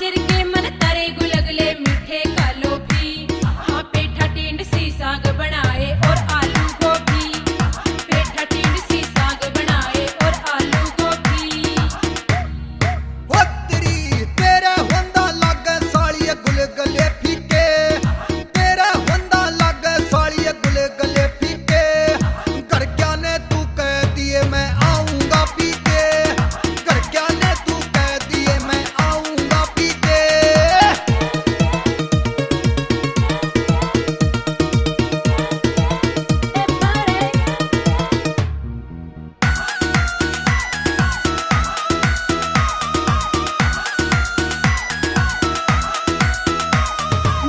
चिर के मन तारे गुलगुले मीठे कालो भी, हाँ पेठा टिंड सी साग बनाए और आलू गोभी, पेठा टिंड सी साग बनाए और आलू गोभी। हो तेरी तेरे होंदा लागे सालिए गुलगुले फीके, तेरे होंदा लागे सालिए गुलगुले फीके, घर क्या ने तू कह दिए मैं आऊंगा पी के, घर क्या ने तू कह दिए मैं आऊंगा पी के।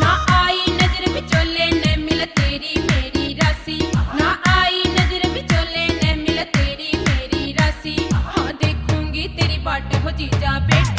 ना आई नजर बिचोले ने मिल तेरी मेरी राशि, ना आई नजर बिचोले ने मिल तेरी मेरी राशि, हाँ देखूंगी तेरी बाट हो जीजा बेटा।